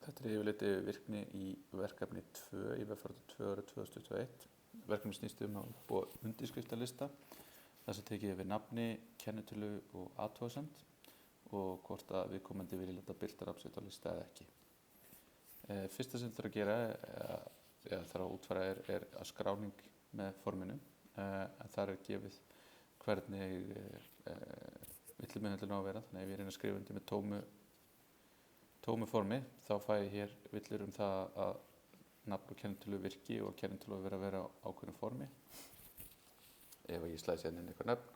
Þetta er yfirleitt yfir virkni í verkefni 2 í vegfarandi 2 árið 2021. Verkefni snýst að búa undirskriftalista þess að tekið yfir nafni, kennitölu og athugasemd og hvort að viðkomandi vilji láta birta nafn sitt á lista eða ekki. Fyrsta sem þarf að gera eða þarf að útfæra er að skráning með forminu. En þar er gefið hvernig villumeðhöndlun á að vera. Þannig að ef ég reyna að skrifa undir með tómu formi, þá fæ ég hér villur það að nafn og kennitölu virki og kennitölu að vera á ákveðnu formi. Ef ég slæði sérna inn eitthvað nöfn,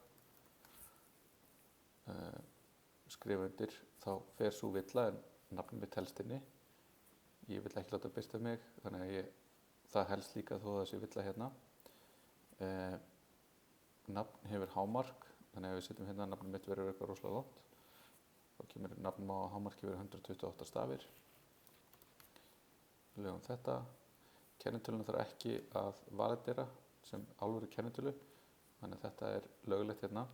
skrifa undir, þá fer sú villa en nafnum við telst inni. Ég vil ekki láta birta mig, þannig að það helst líka þó að það sé villa hérna. Nafn hefur hámark, þannig að ef við setjum hérna að nafnum mitt verður eitthvað rosalega langt. Þá kemur nafnum á hámarki verið 128 stafir. Lögum þetta. Kennitöluna þarf ekki að validera sem alvöru kennitölu, þannig að þetta er löglegt hérna.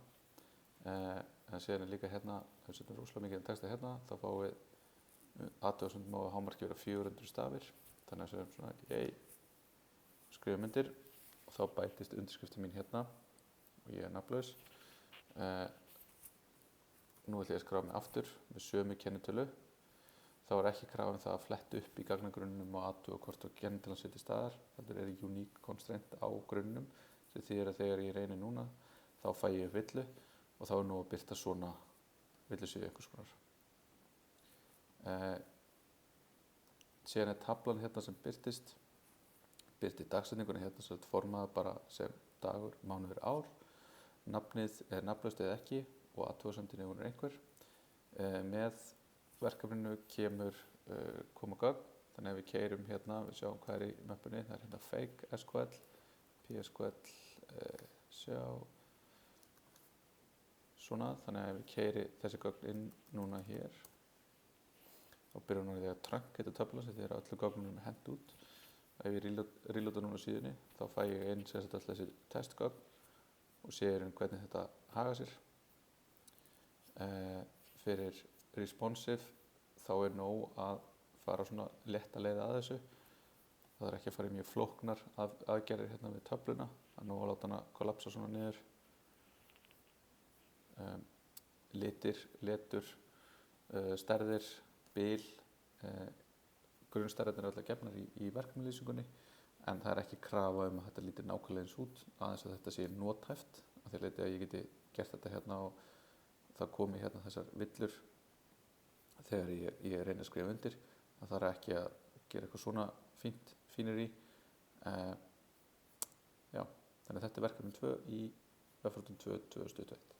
En síðan er líka hérna, ef við setjum rosalega mikið texta hérna, þá fáum við athugasemdum á hámarki verið 400 stafir. Þannig að segjum svona, ég skrifum undir og þá bætist undirskriftin mín hérna og ég er nafnlaus. Nú ætlum ég að skrá mig aftur með sömu kennitölu. Þá er ekki krafa það að fletta upp í gagnagrunnum og athuga hvort og kennitölan sé til staðar. Þetta er unique constraint á grunnum sem þýðir að þegar ég reyni núna þá fæ ég villu og þá er nú að birta svona villusíðu einhvers konar. Síðan er tablan hérna sem birti dagsetningunni hérna sem formaða bara sem dagur, mánuður, ár. Nafnið er nafnlaust eða ekki og athugasemdin ef hún er einhver. Með verkefninu koma gögn, þannig að við keyrum hérna, við sjáum hvað er í möppunni, það er hérna fake SQL, PSQL, sjá, svona, þannig að ef við keyri þessi gögn inn núna hér, þá byrjar hún að trunk þetta töfla sem þegar öllu gögnunum er hent út. Ef ég reloada núna síðunni, þá fæ ég inn sem sagt öll þessi testgögn og sér hvernig þetta haga sér. Fyrir responsive þá er nóg að fara svona létta leið að þessu. Það er ekki að fara í mjög flóknar aðgerðir hérna við töfluna. Það er nóg að láta hana kollapsa svona niður. Litir, letur, stærðir, bil, grunnstærðirnir er alltaf gefnar í verkefnalýsingunni en það er ekki krafa að þetta líti nákvæmlega eins út aðeins að þetta sé nothæft af því að ég geti gert þetta hérna og það komi hérna þessar villur þegar ég reyni að skrifa undir. Það þarf ekki að gera eitthvað svona fínir í. Þannig að þetta er verkefni 2 í vegfarandum 2 2021.